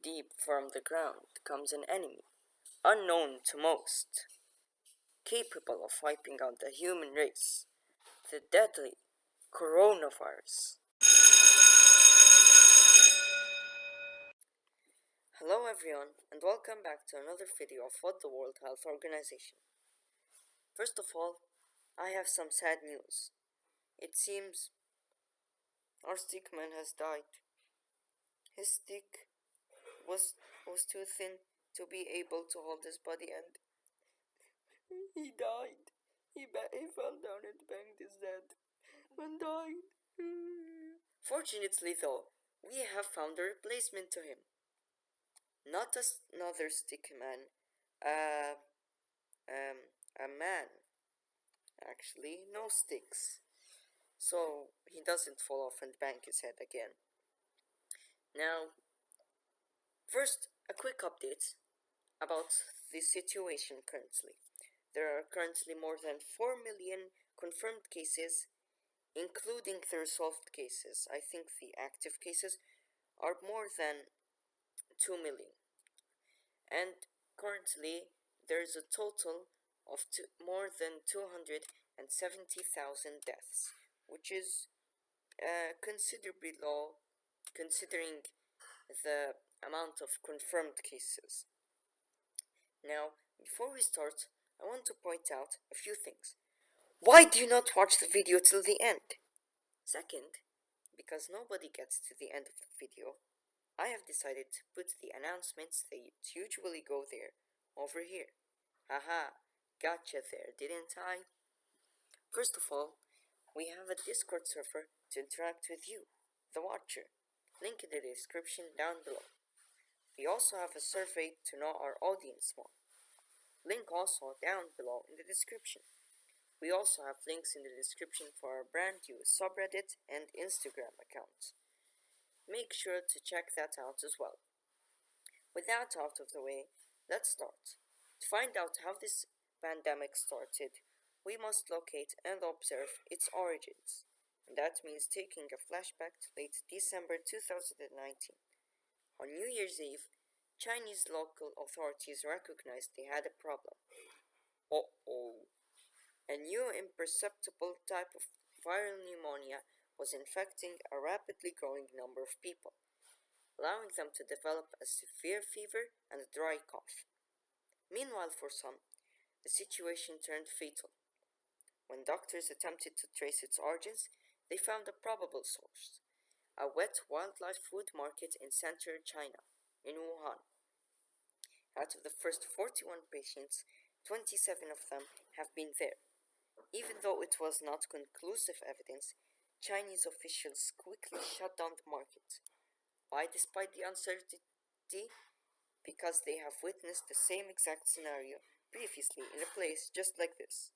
Deep from the ground comes an enemy, unknown to most, capable of wiping out the human race, the deadly coronavirus. Hello everyone, and welcome back to another video of what the World Health Organization. First of all, I have some sad news. It seems our stickman has died. His stick was too thin to be able to hold his body, and he died. He fell down and banged his head and died. Fortunately though, we have found a replacement to him. Not another stickman, uh, a man. Actually, no sticks. So he doesn't fall off and bang his head again. Now, first, a quick update about the situation currently. There are currently more than 4 million confirmed cases, including the resolved cases. I think the active cases are more than 2 million. And currently, there is a total of more than 270,000 deaths, which is considerably low considering the amount of confirmed cases. Now, before we start, I want to point out a few things. Why do you not watch the video till the end? Second, because nobody gets to the end of the video, I have decided to put the announcements that usually go there over here. Haha, gotcha there, didn't I? First of all, we have a Discord server to interact with you, the watcher. Link in the description down below. We also have a survey to know our audience more. Link also down below in the description. We also have links in the description for our brand new subreddit and Instagram accounts. Make sure to check that out as well. With that out of the way, let's start. To find out how this pandemic started, we must locate and observe its origins. And that means taking a flashback to late December 2019. On New Year's Eve, Chinese local authorities recognized they had a problem. Uh-oh. A new imperceptible type of viral pneumonia was infecting a rapidly growing number of people, allowing them to develop a severe fever and a dry cough. Meanwhile, for some, the situation turned fatal. When doctors attempted to trace its origins, they found a probable source: a wet wildlife food market in central China, in Wuhan. Out of the first 41 patients, 27 of them have been there. Even though it was not conclusive evidence, Chinese officials quickly shut down the market. Why, despite the uncertainty? Because they have witnessed the same exact scenario previously in a place just like this.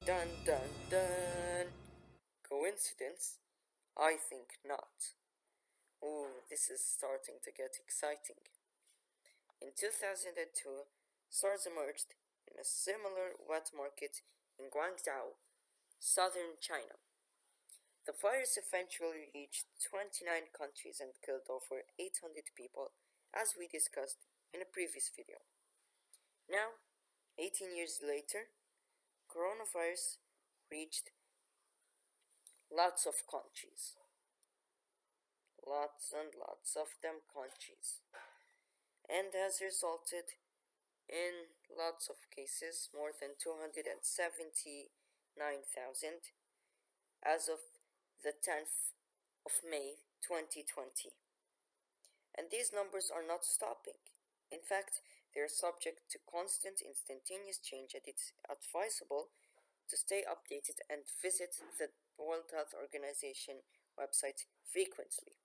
Dun dun dun! Coincidence? I think not. Ooh, this is starting to get exciting. In 2002, Sars emerged in a similar wet market in Guangzhou, southern China. The virus eventually reached 29 countries and killed over 800 people, as we discussed in a previous video. Now, 18 years later, coronavirus reached lots of countries. Lots and lots of them countries. And has resulted in lots of cases, more than 279,000 as of the 10th of May 2020. And these numbers are not stopping. In fact, they are subject to constant instantaneous change, and it's advisable to stay updated and visit the World Health Organization website frequently.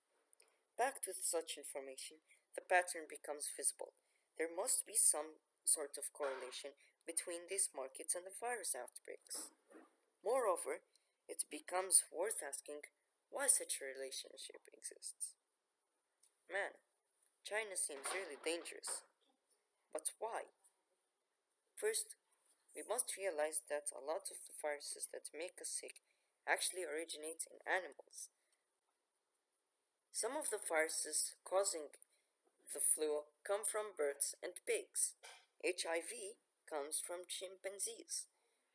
Backed with such information, the pattern becomes visible. There must be some sort of correlation between these markets and the virus outbreaks. Moreover, it becomes worth asking why such a relationship exists. Man, China seems really dangerous. But why? First, we must realize that a lot of the viruses that make us sick actually originate in animals. Some of the viruses causing the flu come from birds and pigs. HIV comes from chimpanzees.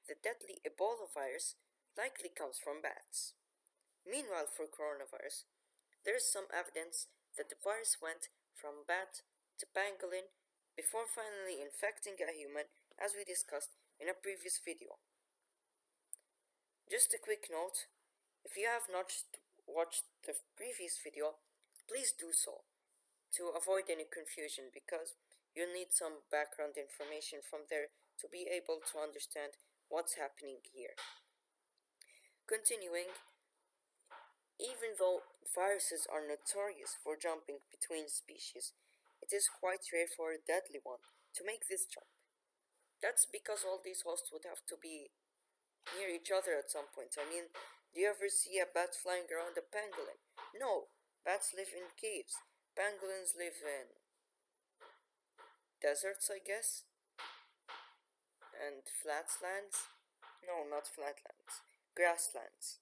The deadly Ebola virus likely comes from bats. Meanwhile, for coronavirus, there is some evidence that the virus went from bat to pangolin before finally infecting a human, as we discussed in a previous video. Just a quick note, if you have not watched the previous video, please do so to avoid any confusion because you'll need some background information from there to be able to understand what's happening here. Continuing, even though viruses are notorious for jumping between species, it is quite rare for a deadly one to make this jump. That's because all these hosts would have to be near each other at some point. I mean, do you ever see a bat flying around a pangolin? No, bats live in caves. Pangolins live in deserts, I guess, and flatlands. No, not flatlands. Grasslands.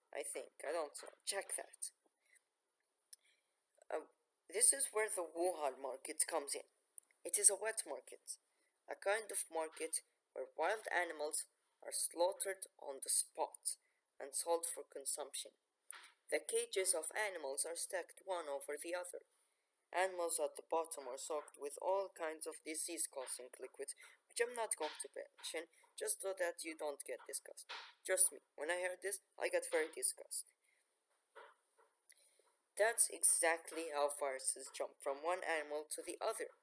I think. I don't know. Check that. This is where the Wuhan market comes in. It is a wet market, a kind of market where wild animals are slaughtered on the spot and sold for consumption. The cages of animals are stacked one over the other. Animals at the bottom are soaked with all kinds of disease-causing liquids, which I'm not going to mention, just so that you don't get disgusted. Trust me, when I heard this, I got very disgusted. That's exactly how viruses jump from one animal to the other.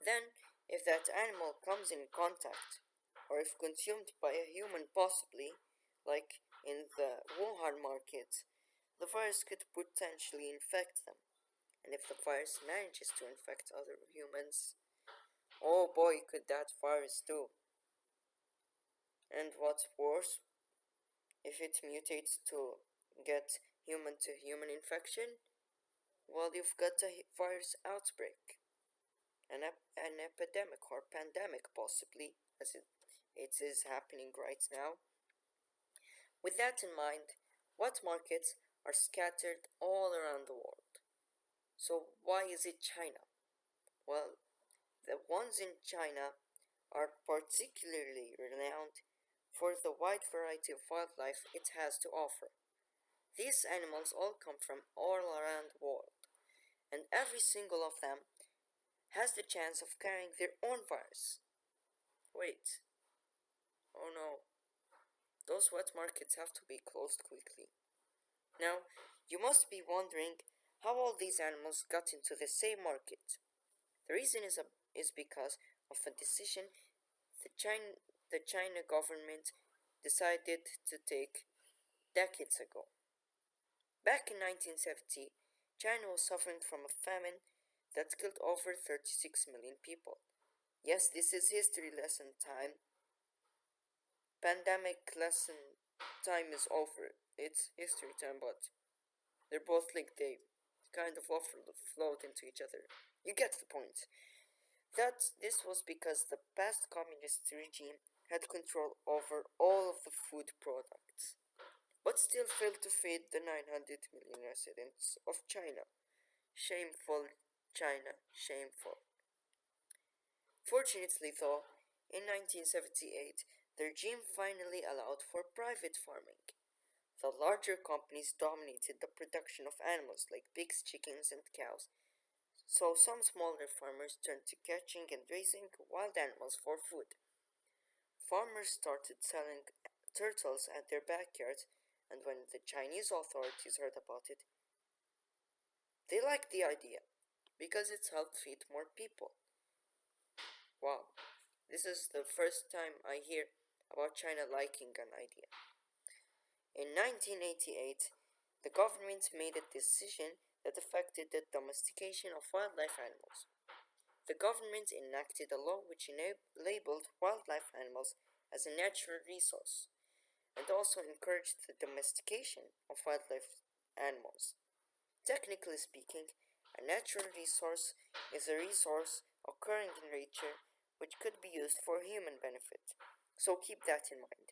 Then, if that animal comes in contact, or if consumed by a human possibly, like in the Wuhan market, the virus could potentially infect them. And if the virus manages to infect other humans, oh boy, could that virus do. And what's worse, if it mutates to get human to human infection, well, you've got a virus outbreak, an epidemic or pandemic, possibly, as it is happening right now. With that in mind, wet markets are scattered all around the world. So, why is it China? Well, the ones in China are particularly renowned for the wide variety of wildlife it has to offer. These animals all come from all around the world, and every single of them has the chance of carrying their own virus. Wait, oh no, those wet markets have to be closed quickly. Now, you must be wondering how all these animals got into the same market. The reason is because of a decision the China government decided to take decades ago. Back in 1970, China was suffering from a famine that killed over 36 million people. Yes, this is history lesson time. Pandemic lesson time is over. It's history time, but they're both linked. They kind of overflowed into each other. You get the point. That this was because the past communist regime had control over all of the food products, but still failed to feed the 900 million residents of China. Shameful, China, shameful. Fortunately, though, in 1978, the regime finally allowed for private farming. The larger companies dominated the production of animals like pigs, chickens, and cows, so some smaller farmers turned to catching and raising wild animals for food. Farmers started selling turtles at their backyards, and when the Chinese authorities heard about it, they liked the idea because it's helped feed more people. Wow, this is the first time I hear about China liking an idea. In 1988, the government made a decision that affected the domestication of wildlife animals. The government enacted a law which labeled wildlife animals as a natural resource and also encouraged the domestication of wildlife animals. Technically speaking, a natural resource is a resource occurring in nature which could be used for human benefit. So keep that in mind.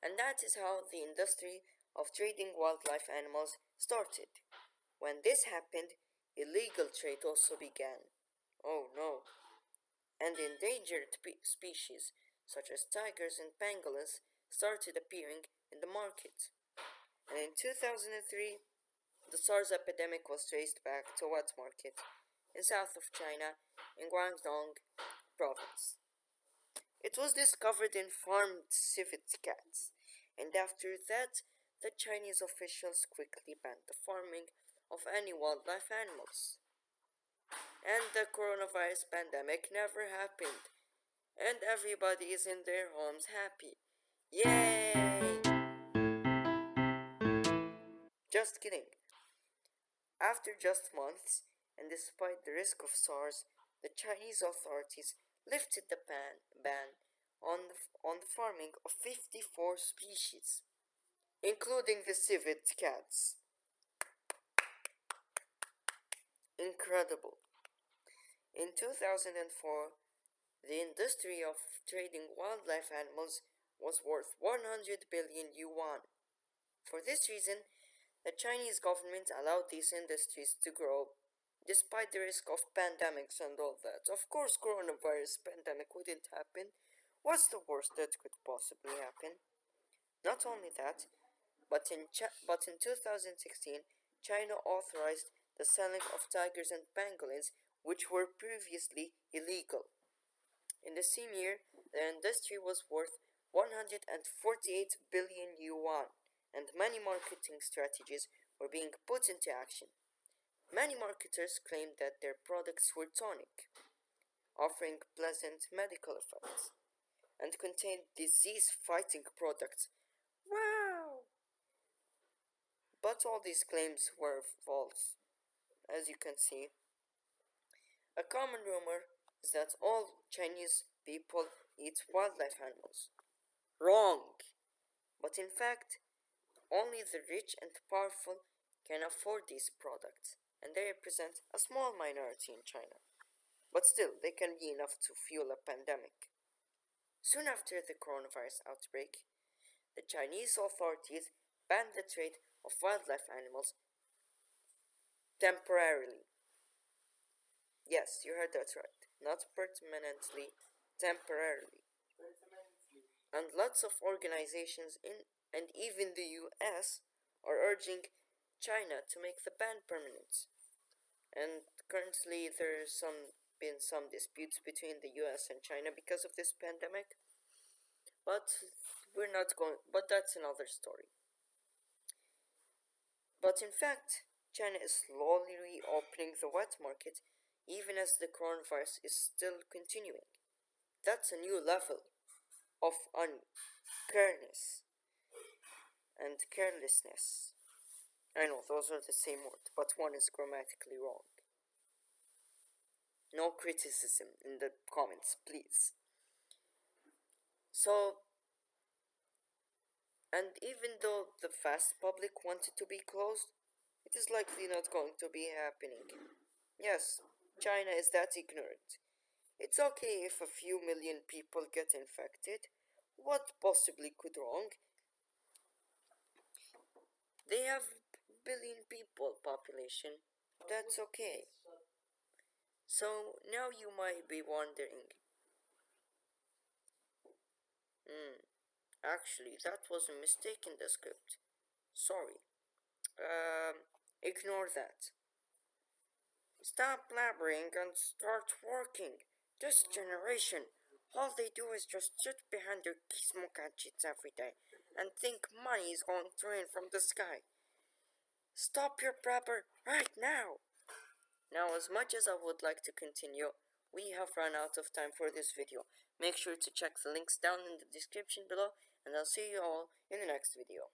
And that is how the industry of trading wildlife animals started. When this happened, illegal trade also began. Oh no. And endangered species, such as tigers and pangolins, started appearing in the market. And in 2003, the Sars epidemic was traced back to a wet market in south of China in Guangdong province. It was discovered in farmed civet cats, and after that, the Chinese officials quickly banned the farming of any wildlife animals. And the coronavirus pandemic never happened, and everybody is in their homes happy. Yay! Just kidding. After just months, and despite the risk of SARS, the Chinese authorities lifted the ban on the farming of 54 species, including the civet cats. Incredible. In 2004, the industry of trading wildlife animals was worth 100 billion yuan. For this reason, the Chinese government allowed these industries to grow despite the risk of pandemics and all that. Of course, coronavirus pandemic wouldn't happen. What's the worst that could possibly happen? Not only that, but in 2016, China authorized the selling of tigers and pangolins, which were previously illegal. In the same year, the industry was worth 148 billion yuan, and many marketing strategies were being put into action. Many marketers claimed that their products were tonic, offering pleasant medical effects, and contained disease-fighting products. Wow! But all these claims were false, as you can see. A common rumor is that all Chinese people eat wildlife animals. Wrong! But in fact, only the rich and powerful can afford these products, and they represent a small minority in China. But still, they can be enough to fuel a pandemic. Soon after the coronavirus outbreak, the Chinese authorities banned the trade of wildlife animals temporarily. Yes, you heard that right. Not permanently, temporarily. And lots of organizations in and even the US are urging China to make the ban permanent. And currently there's been some disputes between the US and China because of this pandemic. But but that's another story. But in fact, China is slowly reopening the wet market even as the coronavirus is still continuing. That's a new level of uncareness and carelessness. I know those are the same word, but one is grammatically wrong. No criticism in the comments, please. So, and even though the vast public wanted to be closed, it is likely not going to be happening. Yes, China is that ignorant. It's okay if a few million people get infected. What possibly could wrong? They have billion people population. That's okay. So now you might be wondering, actually that was a mistake in the script. Sorry. Ignore that. Stop blabbering and start working. This generation, all they do is just sit behind their gizmo gadgets every day and think money is going to rain from the sky. Stop your blabber right now! Now, as much as I would like to continue, we have run out of time for this video. Make sure to check the links down in the description below, and I'll see you all in the next video.